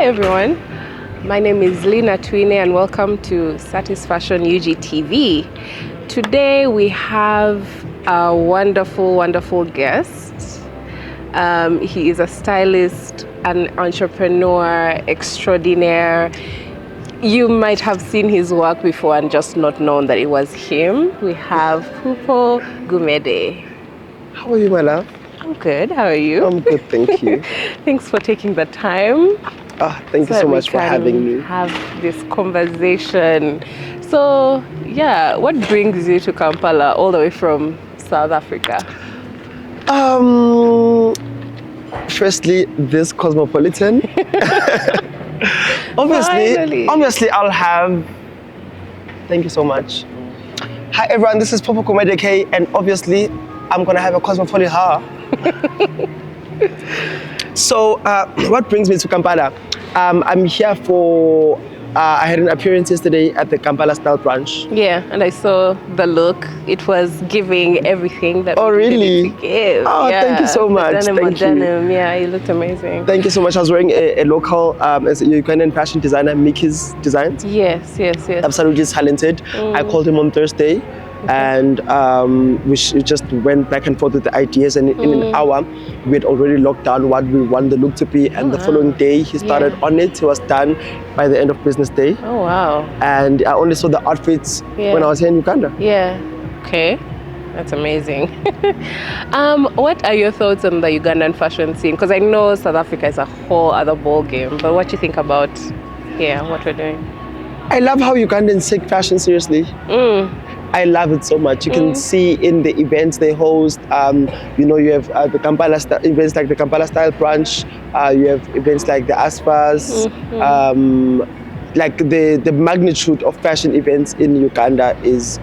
everyone. My name is Lina Twine and welcome to Stylist Fashion UGTV. Today we have a wonderful guest. He is a stylist, an entrepreneur extraordinaire. You might have seen his work before and just not known that it was him. We have Phupho Gumede. How are you, my love? I'm good. How are you? I'm good, thank you. Thanks for taking the time. Thank you so much for having me. Have this conversation. So, yeah, what brings you to Kampala all the way from South Africa? Firstly, this cosmopolitan. Obviously, I'll have. Thank you so much. Hi everyone, this is Phupho Gumede, and obviously, I'm gonna have a cosmopolitan hair. So, what brings me to Kampala? I'm here for. I had an appearance yesterday at the Kampala Style branch. Yeah, and I saw the look. It was giving everything that. Oh, really? To give. Oh, yeah. Thank you so much. Denim. Yeah, you looked amazing. Thank you so much. I was wearing a local, as a Ugandan fashion designer, Mickey's designs. Yes. Absolutely talented. I called him on Thursday. Okay. And we just went back and forth with the ideas, and in an hour we had already locked down what we want the look to be, and the following day he started on it. He was done by the end of business day. Oh wow. And I only saw the outfits when I was here in Uganda. Yeah. Okay. That's amazing. What are your thoughts on the Ugandan fashion scene? Because I know South Africa is a whole other ball game, but what do you think about here, what we're doing? I love how Ugandans take fashion seriously. I love it so much. You can see in the events they host. You have the Kampala events like the Kampala Style branch. You have events like the ASPAs. Like the magnitude of fashion events in Uganda is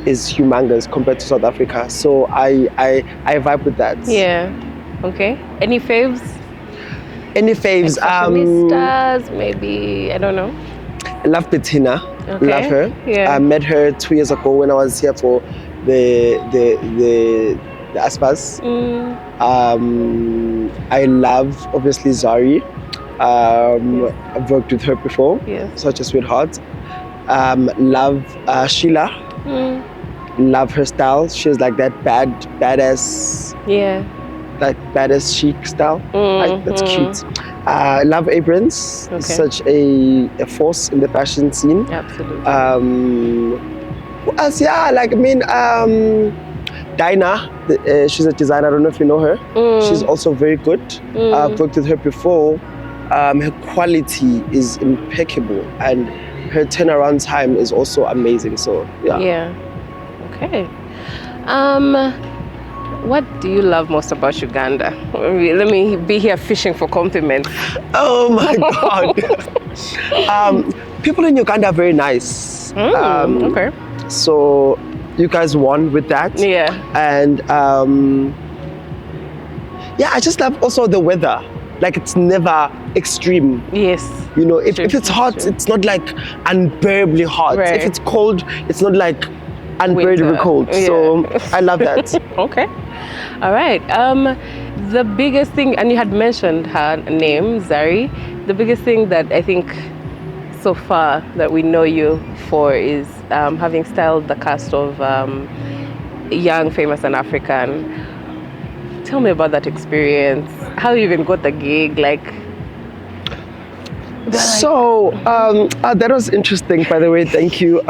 humongous compared to South Africa. So I vibe with that. Yeah. Okay. Any faves? Any faves? Fashionistas, maybe. I don't know. I love Bettina. Okay. Love her. Yeah. I met her 2 years ago when I was here for the ASPAs. I love obviously Zari. I've worked with her before. Such a sweetheart. Love Sheila. Love her style. She has like that badass. Yeah. Like badass chic style. That's cute. Love Abrams, such a force in the fashion scene. Absolutely. Who else? Yeah, Dinah, she's a designer. I don't know if you know her. She's also very good. I've worked with her before. Her quality is impeccable, and her turnaround time is also amazing. So yeah. Yeah. Okay. What do you love most about Uganda? Let me be here fishing for compliments. Oh my God. People in Uganda are very nice. Okay. So you guys won with that. Yeah. And I just love also the weather. Like it's never extreme. Yes. You know, if it's hot, it's not like unbearably hot. Right. If it's cold, it's not like unbearably cold. Yeah. So I love that. Okay. All right. The biggest thing, and you had mentioned her name, Zari. The biggest thing that I think so far that we know you for is having styled the cast of Young, Famous and African. Tell me about that experience. How you even got the gig? So that was interesting, by the way. Thank you.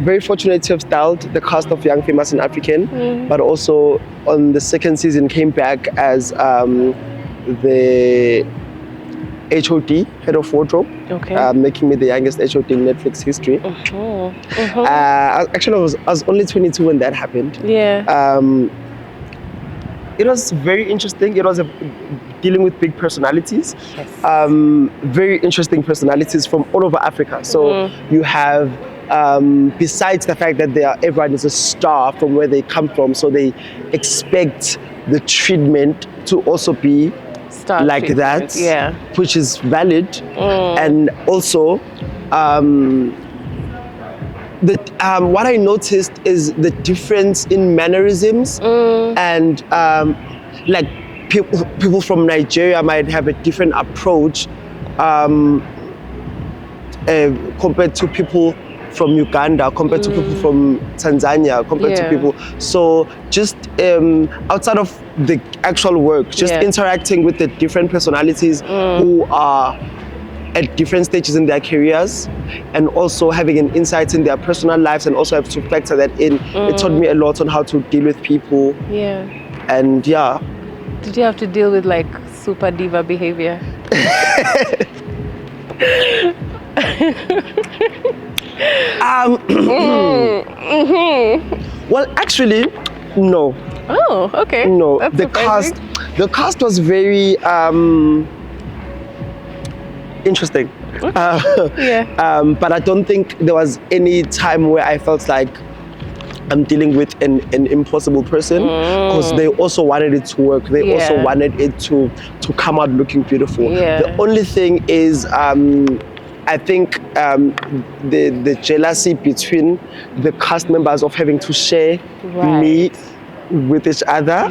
Very fortunate to have styled the cast of Young, Famous and African, but also on the second season came back as the HOD, head of wardrobe, making me the youngest HOD in Netflix history. Actually, I was only 22 when that happened. Yeah. It was very interesting. It was dealing with big personalities, very interesting personalities from all over Africa. So you have, besides the fact that everyone is a star from where they come from, so they expect the treatment to also be like that, which is valid, and also what I noticed is the difference in mannerisms, and like people from Nigeria might have a different approach compared to people from Uganda, compared to people from Tanzania, compared to people. So just outside of the actual work, just interacting with the different personalities who are at different stages in their careers, and also having an insight in their personal lives, and also have to factor that in. It taught me a lot on how to deal with people. Yeah. And yeah. Did you have to deal with like super diva behavior? Well, actually, no. Oh, okay. No, that's the cast was very interesting. But I don't think there was any time where I felt like I'm dealing with an impossible person, because they also wanted it to work. They also wanted it to come out looking beautiful. The only thing is, I think the jealousy between the cast members of having to share me with each other.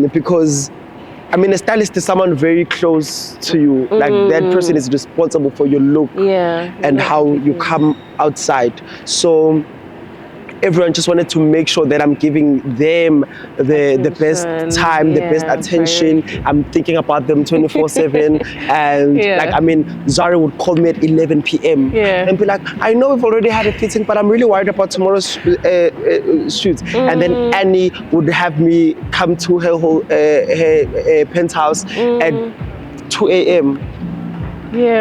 Because I mean, a stylist is someone very close to you. Like that person is responsible for your look and how you come outside. So everyone just wanted to make sure that I'm giving them the best time, the best attention. I'm thinking about them 24/7. And like, I mean, Zari would call me at 11 p.m. and be like, I know we've already had a fitting, but I'm really worried about tomorrow's shoot. And then Annie would have me come to her whole penthouse at 2 a.m.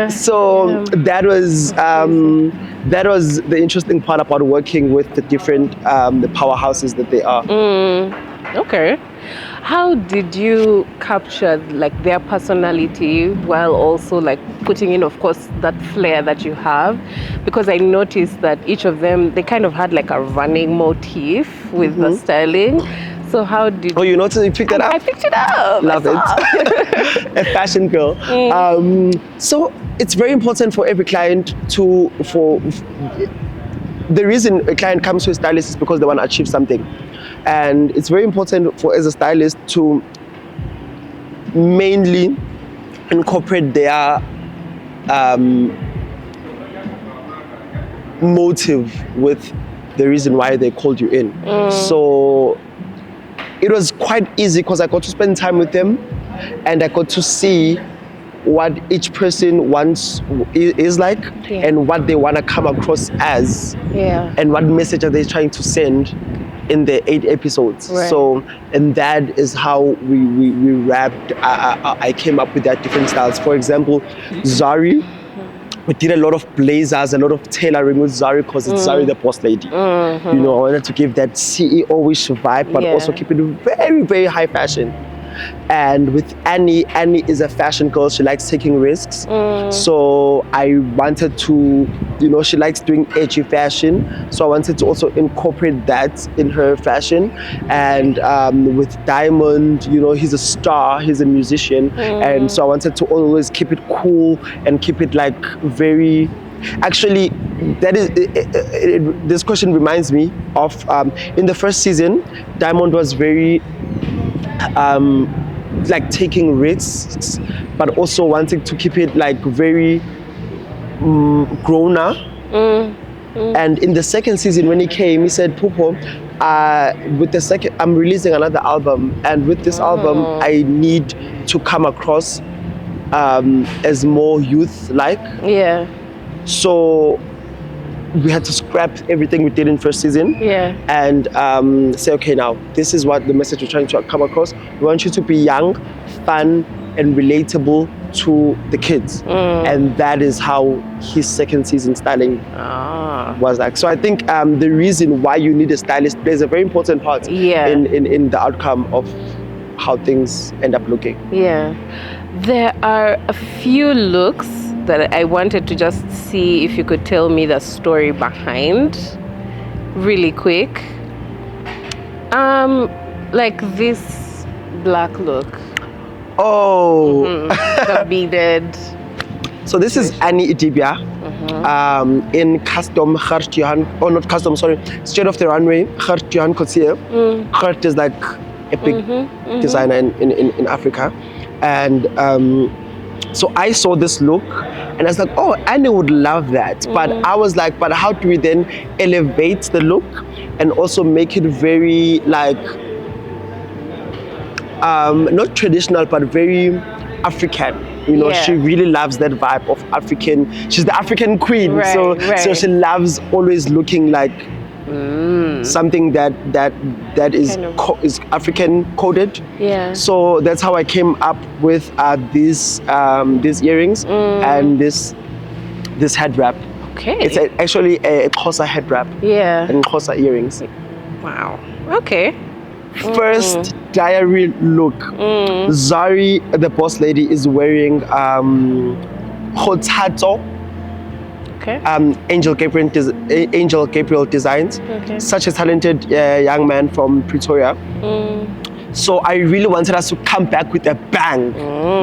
So that was the interesting part about working with the different the powerhouses that they are. Okay. How did you capture like their personality while also like putting in, of course, that flair that you have? Because I noticed that each of them, they kind of had like a running motif with the styling. So how did you noticed? You picked it up? I picked it up. Love it. A fashion girl. So it's very important for every client the reason a client comes to a stylist is because they want to achieve something. And it's very important for, as a stylist, to mainly incorporate their motive with the reason why they called you in. So it was quite easy because I got to spend time with them, and I got to see what each person wants is like, and what they want to come across as, and what message are they trying to send in the 8 episodes. So, and that is how we wrapped. I came up with that different styles. For example, Zari, we did a lot of blazers, a lot of tailoring with Zari, because it's Zari the boss lady. You know, I wanted to give that CEO-ish vibe, but also keep it very, very high fashion. And with Annie is a fashion girl. She likes taking risks. So I wanted to, you know, she likes doing edgy fashion. So I wanted to also incorporate that in her fashion. And with Diamond, you know, he's a star, he's a musician. And so I wanted to always keep it cool and keep it like very, actually, that is, this question reminds me of, in the first season, Diamond was very, like taking risks, but also wanting to keep it like very grown up. And in the second season, when he came, he said, Phupho, with the second, I'm releasing another album, and with this album, I need to come across as more youth-like. So we had to scrap everything we did in first season and say, okay, now this is what the message we're trying to come across. We want you to be young, fun, and relatable to the kids. And that is how his second season styling was like. So I think the reason why you need a stylist plays a very important part in the outcome of how things end up looking. There are a few looks that I wanted to just see if you could tell me the story behind really quick. Like this black look. The beaded. So this is Annie Idibia in custom Gert Johan, or not custom, sorry, straight off the runway, Gert Johan Couture. Gert is like a big designer in Africa. And So I saw this look and I was like, oh, Annie would love that. But I was like, but how do we then elevate the look and also make it very like, not traditional, but very African. You know, she really loves that vibe of African. She's the African queen. So she loves always looking like something that is Kind of. is African coded. Yeah. So that's how I came up with these earrings and this head wrap. Okay. It's actually a Xhosa head wrap. Yeah. And Xhosa earrings. Wow. Okay. First diary look. Zari, the boss lady, is wearing Khothatso. Okay. Angel Gabriel designs. Okay. Such a talented young man from Pretoria. So I really wanted us to come back with a bang,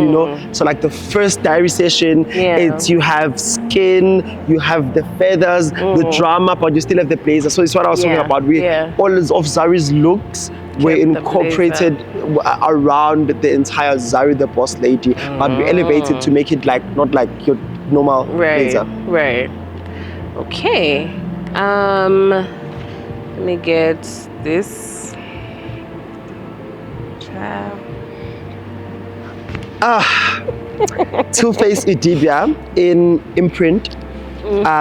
you know. So like the first diary session, it's you have skin, you have the feathers, the drama, but you still have the blazer. So it's what I was talking about. All of Zari's looks were incorporated around the entire Zari the boss lady, but we elevated to make it like not like your normal blazer. Right. Okay. Let me get this. Two-Face Idibia in imprint.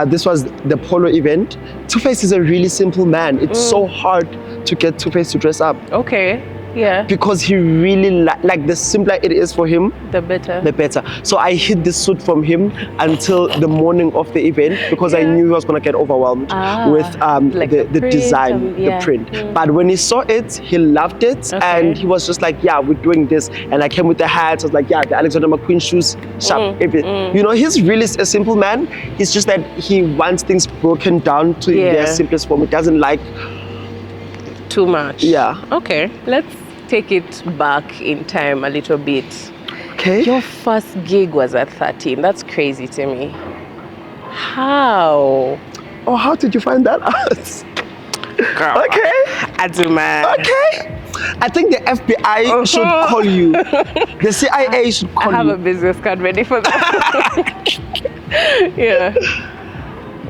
This was the polo event. Two-Face is a really simple man. It's so hard to get Two-Face to dress up. Okay. Yeah. Because he really like the simpler it is for him, the better. The better. So I hid this suit from him until the morning of the event because I knew he was gonna get overwhelmed with like the print design, the print. But when he saw it, he loved it, and he was just like, "Yeah, we're doing this." And I came with the hats. I was like, "Yeah, the Alexander McQueen shoes, sharp, everything." You know, he's really a simple man. He's just that he wants things broken down to their simplest form. He doesn't like too much. Yeah. Okay. Let's take it back in time a little bit. Okay. Your first gig was at 13. That's crazy to me. How? Oh, how did you find that out? Girl. Okay. Azuma. Okay. I think the FBI should call you. The CIA should call you. I have a business card ready for that. Yeah.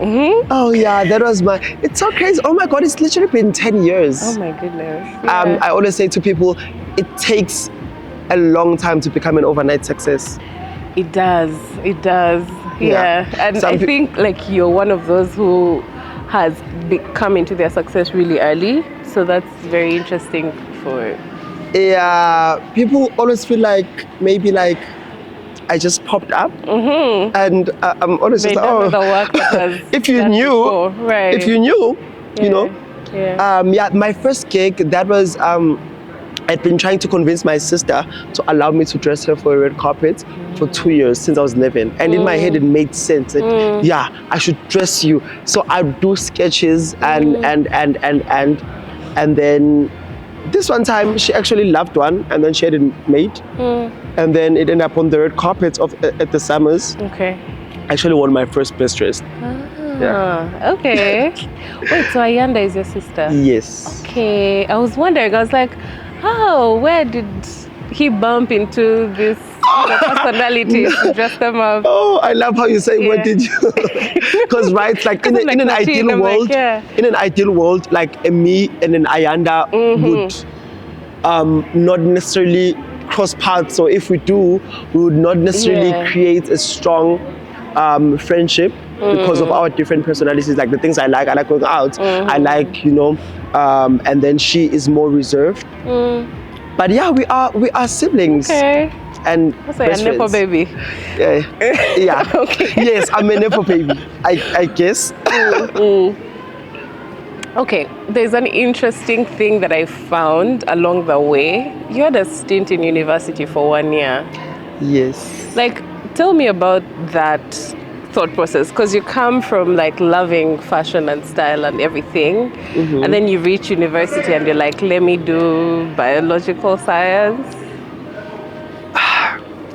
Oh yeah, that was my. It's so crazy. Oh my God, it's literally been 10 years. Oh my goodness. I always say to people, it takes a long time to become an overnight success. It does. It does. Yeah. And I think like you're one of those who has come into their success really early. So that's very interesting for. Yeah, people always feel like maybe like I just popped up, and I'm always just like, oh, if you knew, if you knew, you know. Yeah, my first gig, that was, I'd been trying to convince my sister to allow me to dress her for a red carpet for 2 years since I was 11. And in my head, it made sense that, yeah, I should dress you. So I'd do sketches and then this one time she actually loved one and then she had it made. And then it ended up on the red carpet at the Summers. Okay. I actually won my first best dressed. Okay. Wait, so Ayanda is your sister? Yes. Okay. I was wondering, I was like, oh, where did he bump into this personality to dress them up? Oh, I love how you say, where did you? Because right, like in an ideal world, in an ideal world, like a me and an Ayanda would not necessarily cross paths. So if we do, we would not necessarily create a strong friendship because of our different personalities. Like the things I like going out. I like, you know, and then she is more reserved. But yeah, we are siblings. Okay. And so you're a Nepo baby. Yeah. Okay. Yes, I'm a Nepo baby. I guess. Okay, there's an interesting thing that I found along the way. You had a stint in university for 1 year. Yes. Like, tell me about that thought process, because you come from like loving fashion and style and everything, and then you reach university and you're like, let me do biological science.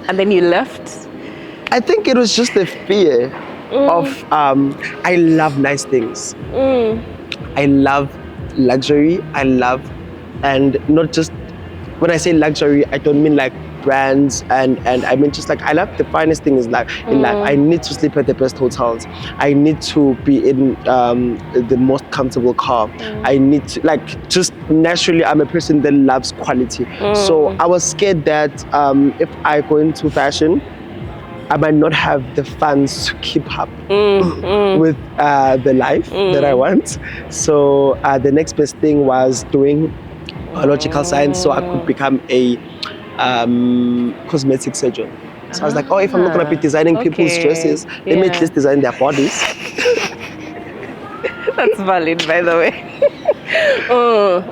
And then you left? I think it was just the fear of, I love nice things. I love luxury. And not just, when I say luxury, I don't mean like brands, and I mean, just like, I love the finest thing is like in life. I need to sleep at the best hotels. I need to be in the most comfortable car. I need to, like, just naturally, I'm a person that loves quality. So I was scared that if I go into fashion, I might not have the funds to keep up with the life that I want. So the next best thing was doing biological science, so I could become a cosmetic surgeon. So I was like, oh, if I'm not going to be designing people's dresses, let me at least design their bodies. That's valid, by the way.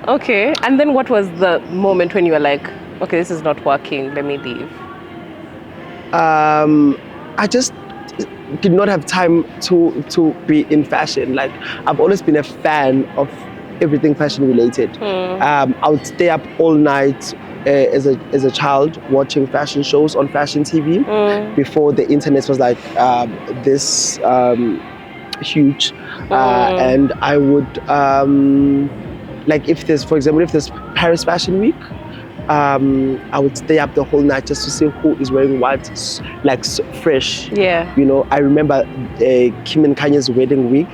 Okay. And then what was the moment when you were like, okay, this is not working, let me leave? I just did not have time to be in fashion. Like, I've always been a fan of everything fashion related. I would stay up all night as a child watching fashion shows on fashion TV before the internet was like this huge. And I would like, if there's, for example, if there's Paris Fashion Week, I would stay up the whole night just to see who is wearing what, like, fresh. Yeah. You know, I remember Kim and Kanye's wedding week.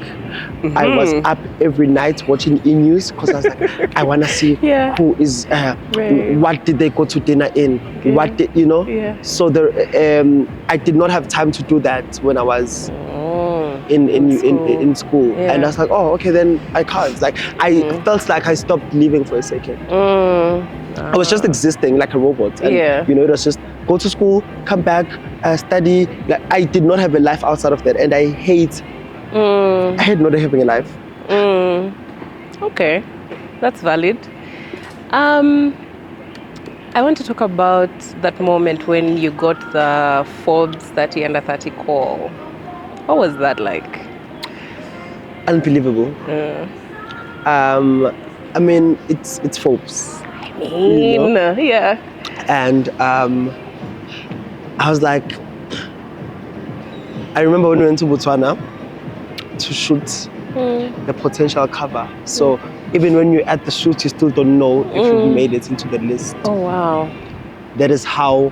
I was up every night watching E-News because I was like, I want to see who is, what did they go to dinner in, what did, you know? So I did not have time to do that when I was in school. And I was like, oh, okay, then I can't. Like, I felt like I stopped living for a second. I was just existing like a robot. And, you know, it was just go to school, come back, study. Like, I did not have a life outside of that, and I hate not having a life. Okay, that's valid. I want to talk about that moment when you got the Forbes 30 under 30 call. What was that like? Unbelievable. I mean, it's Forbes. You know? And I was like, I remember when we went to Botswana to shoot the potential cover. So even when you're at the shoot, you still don't know if you've made it into the list. Oh wow! That is how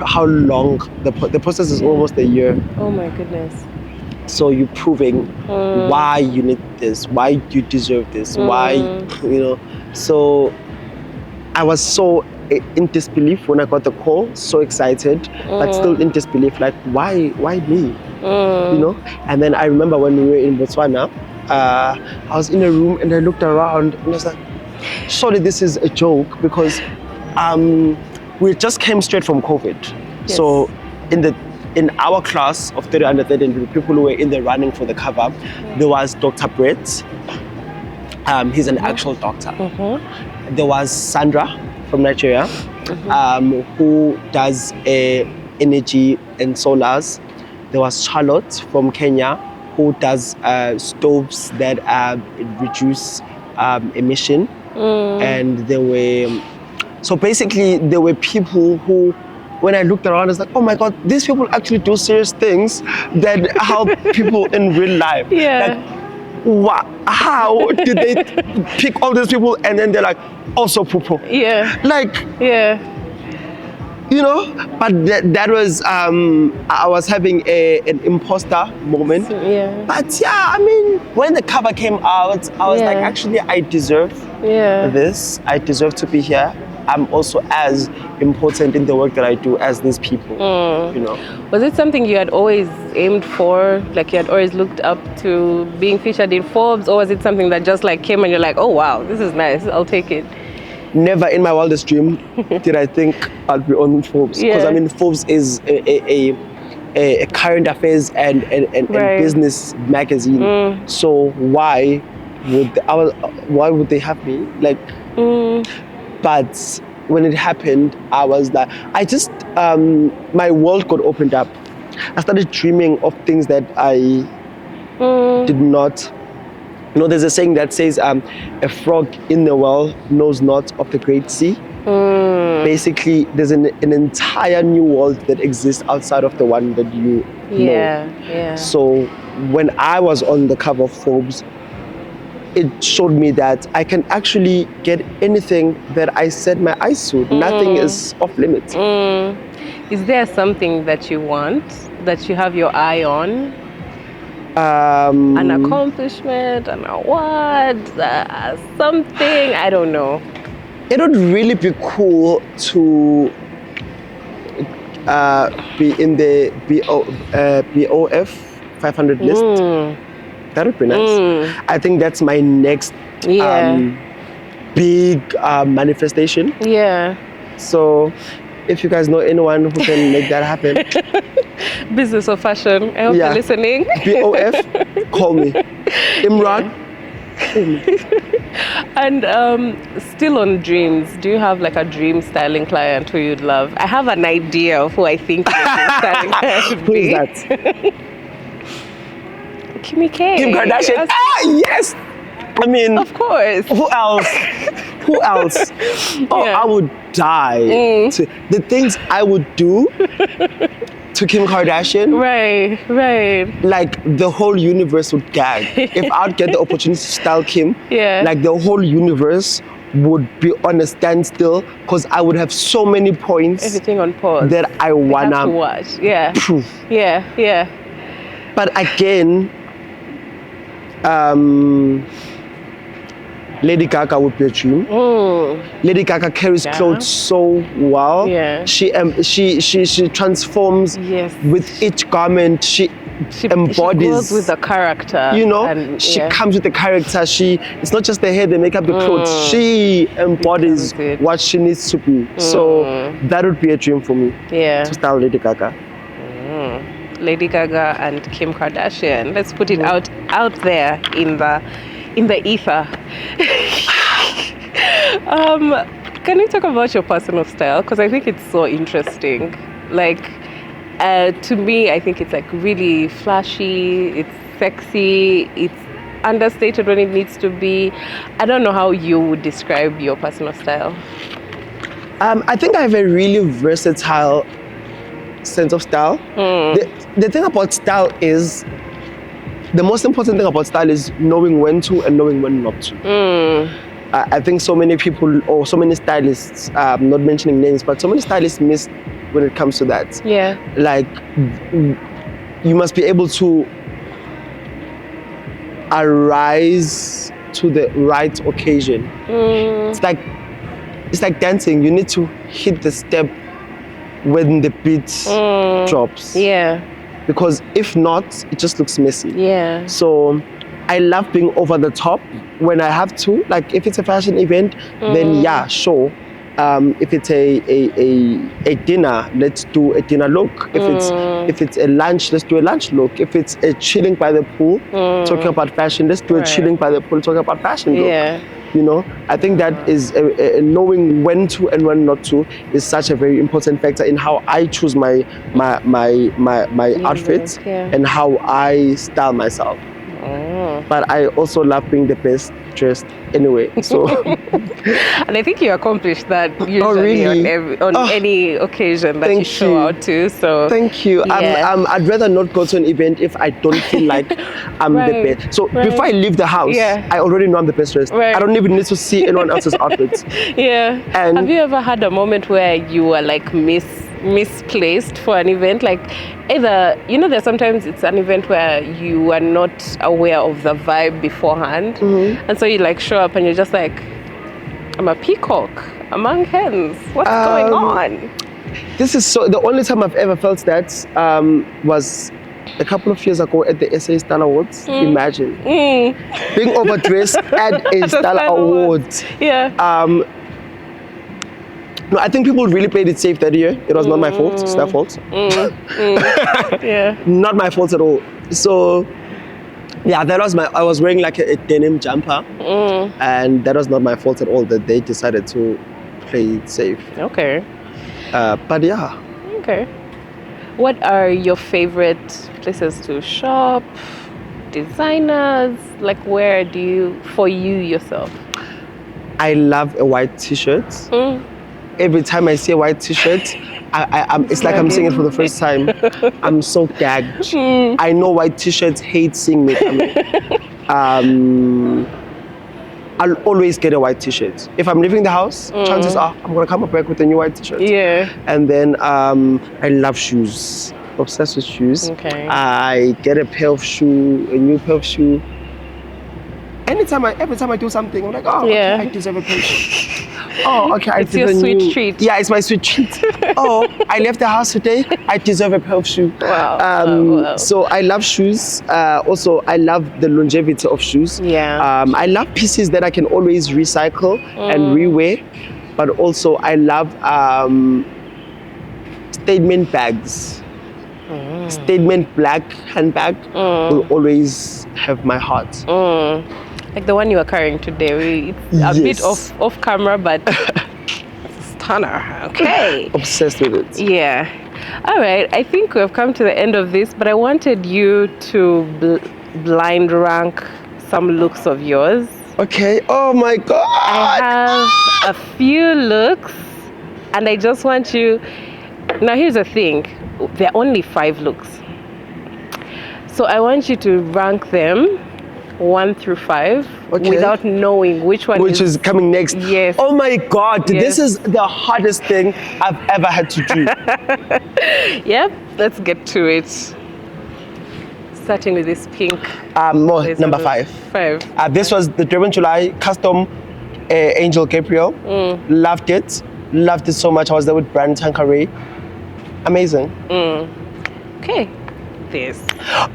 how long the process is. Almost a year. Oh my goodness! So you're proving why you need this, why you deserve this, why, you know. So I was so in disbelief when I got the call, so excited, but still in disbelief, like, why me? You know? And then I remember when we were in Botswana, I was in a room and I looked around and I was like, surely this is a joke, because we just came straight from COVID. Yes. So in our class of 30 under 30, the people who were in the running for the cover, there was Dr. Brett. He's an actual doctor. There was Sandra from Nigeria, who does energy and solars. There was Charlotte from Kenya, who does stoves that reduce emission. And there were, so basically there were people who, when I looked around, I was like, oh my God, these people actually do serious things that help people in real life. Like, how did they pick all these people and then they're like, also Phupho? Like, you know, but that was, I was having an imposter moment. But yeah, I mean, when the cover came out, I was like, actually, I deserve this. I deserve to be here. I'm also as important in the work that I do as these people, you know. Was it something you had always aimed for? Like, you had always looked up to being featured in Forbes? Or was it something that just like came and you're like, oh wow, this is nice, I'll take it? Never in my wildest dream did I think I'd be on Forbes. Because I mean, Forbes is a current affairs and business magazine. So why would they have me? Like, but when it happened, I was like, my world got opened up. I started dreaming of things that I did not. You know, there's a saying that says, a frog in the well knows not of the great sea. Basically, there's an entire new world that exists outside of the one that you know. So when I was on the cover of Forbes, it showed me that I can actually get anything that I set my eyes to. Nothing is off limits. Is there something that you want, that you have your eye on? An accomplishment, an award, something, I don't know. It would really be cool to be in the BOF 500 list. That would be nice. I think that's my next big manifestation. Yeah. So if you guys know anyone who can make that happen. Business or fashion, I hope you're listening. BOF, call me. Imran, call me. And still on dreams, do you have like a dream styling client who you'd love? I have an idea of who I think your dream styling client would Who be. is that? Kim K. Kim Kardashian. Yes. I mean, Of course. who else? Who else? Oh, Yeah. I would die. The things I would do to Kim Kardashian, Right. like the whole universe would gag. If I'd get the opportunity to style Kim, like the whole universe would be on a standstill because I would have so many points Everything on pause. that I Have to wanna watch. Yeah. prove. Yeah. But again, Lady Gaga would be a dream. Lady Gaga carries clothes so well. Yeah. She transforms with each garment. She embodies. She goes with the character. You know, and, she comes with the character. It's not just the hair, the makeup, the clothes. She embodies what she needs to be. So that would be a dream for me. Yeah. To style Lady Gaga. Lady Gaga and Kim Kardashian. Let's put it out there in the ether. Can we talk about your personal style? Because I think it's so interesting. Like, to me, I think it's like really flashy, it's sexy, it's understated when it needs to be. I don't know how you would describe your personal style. I think I have a really versatile sense of style. The thing about style is, the most important thing about style is knowing when to and knowing when not to. I think so many people, or so many stylists, not mentioning names, but so many stylists miss when it comes to that. Yeah. Like, you must be able to arise to the right occasion. It's like dancing. You need to hit the step when the beat drops. Yeah. Because if not, it just looks messy. Yeah. So I love being over the top when I have to. Like if it's a fashion event, then yeah, sure. If it's a dinner, let's do a dinner look. If it's a lunch, let's do a lunch look. If it's a chilling by the pool, talking about fashion, let's do a chilling by the pool, talking about fashion look. Yeah. You know, I think that is knowing when to and when not to is such a very important factor in how I choose my outfits and how I style myself. But I also love being the best dressed anyway. So, and I think you accomplished that usually on any occasion that you show out to. So thank you. Yeah. I'd rather not go to an event if I don't feel like I'm the best. So before I leave the house, I already know I'm the best dressed. I don't even need to see anyone else's outfits. Yeah. And have you ever had a moment where you were like misplaced for an event? Like either, you know, there's sometimes it's an event where you are not aware of the vibe beforehand, and so you like show up and you're just like, I'm a peacock among hens. What's going on? This is the only time I've ever felt that was a couple of years ago at the SA Style Awards. Imagine being overdressed at a Style Award. Yeah. No, I think people really played it safe that year. It was not my fault. It's their fault. Yeah. Not my fault at all. So, yeah, I was wearing like a denim jumper, and that was not my fault at all that they decided to play it safe. Okay. But yeah. Okay. What are your favorite places to shop? Designers? Like where do you, for you yourself? I love a white t-shirt. Every time I see a white t-shirt, it's like I'm seeing it for the first time. I'm so gagged. I know white t-shirts hate seeing me coming. I'll always get a white t-shirt. If I'm leaving the house, chances are I'm gonna come back with a new white t-shirt. Yeah. And then I love shoes. Obsessed with shoes. Okay. I get a new pair of shoe. Every time I do something, I'm like, oh, Yeah. okay, I deserve a pair of shoes. Oh, okay, I It's your sweet treat. Yeah, it's my sweet treat. Oh, I left the house today. I deserve a pair of shoes. Wow. Wow. So I love shoes. Also, I love the longevity of shoes. Yeah. I love pieces that I can always recycle and rewear. But also, I love statement bags. Statement black handbag will always have my heart. Like the one you are carrying today. It's a bit off camera, but stunner. Okay. Obsessed with it. Yeah. All right. I think we've come to the end of this, but I wanted you to blind rank some looks of yours. Okay. Oh my God. I have a few looks, and I just want you. Now, here's the thing. There are only 5 looks. So I want you to rank them 1 through 5 without knowing which is coming next. Yes. Oh my God, Yes. this is the hardest thing I've ever had to do. Yep, let's get to it. Starting with this pink. Number 5. 5. This was the Durban July custom Angel Gabriel. Loved it. Loved it so much. I was there with Brand Tanqueray. Amazing. Okay. This.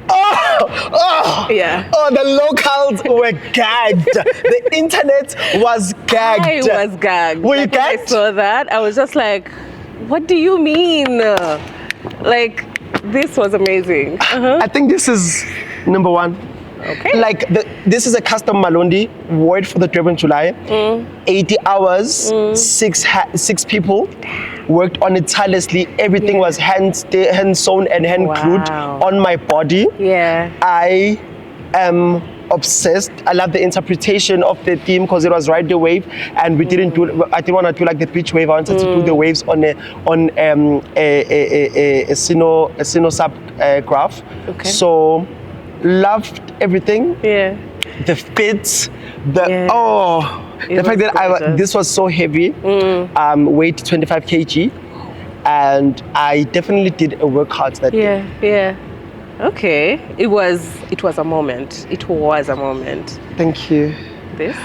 Oh, Yeah. Oh, the locals were gagged. The internet was gagged. I was gagged. Were you Like, when I gagged? saw that, I was just like, what do you mean? Like, this was amazing. I think this is number 1. Okay. Like this is a custom Malondi word for the Durban July. 80 hours, 6 people worked on it tirelessly. Everything was hand sewn and hand glued Wow. on my body. Yeah. I am obsessed. I love the interpretation of the theme because it was Ride the Wave, and we didn't do. I didn't want to do like the beach wave. I wanted to do the waves on a sino sub graph. Okay. So loved everything. Yeah. The fits, It the fact that gorgeous. this was so heavy, weight 25 kg, and I definitely did a workout that day. Yeah. Okay. It was a moment. It was a moment. Thank you. This?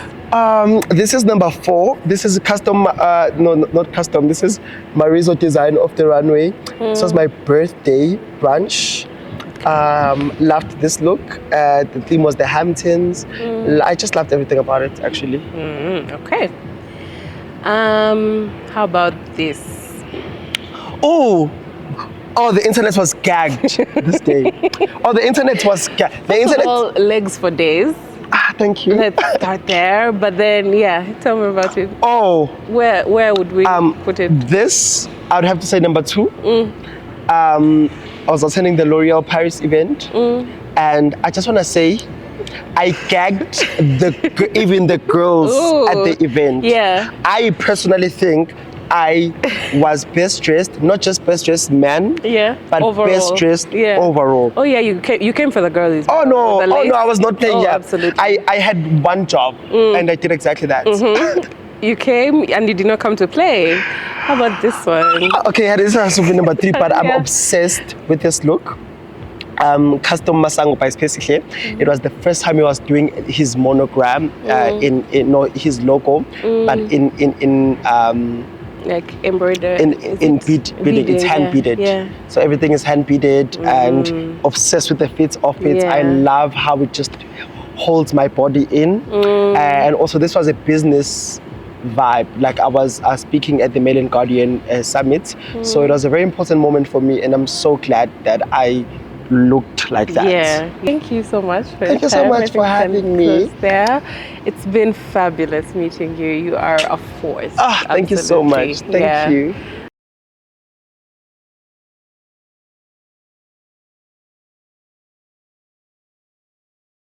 This is number 4. This is a custom, no, not custom. This is Marizo design of the runway. This was my birthday brunch. Loved this look. The theme was the Hamptons. I just loved everything about it, actually. Okay. How about this? Oh, the internet was gagged this day. Oh, the internet was gagged. The internet. All legs for days. Thank you. Let's start there. But then, tell me about it. Oh, Where would we put it? this I would have to say number 2. I was attending the L'Oreal Paris event, and I just want to say, I gagged even the girls at the event. Yeah. I personally think I was best dressed, not just best dressed man, but overall. best dressed overall. Oh yeah, you came for the girls. Oh no, I was not playing. Absolutely. I had one job, and I did exactly that. You came and you did not come to play. How about this one? Okay, this has to be number 3, but I'm Yeah. obsessed with this look. Custom Masango by Specially. It was the first time he was doing his monogram in his logo, but in like embroidered in beading. It's hand beaded. Yeah. So everything is hand beaded, and obsessed with the fits of it. I love how it just holds my body in, and also this was a business vibe. Like I was speaking at the Mail and Guardian summit, so it was a very important moment for me, and I'm so glad that I looked like that. Yeah. Thank you so much for Thank you so much for having me. There. It's been fabulous meeting you. You are a force. Thank you so much. Absolutely. Thank you.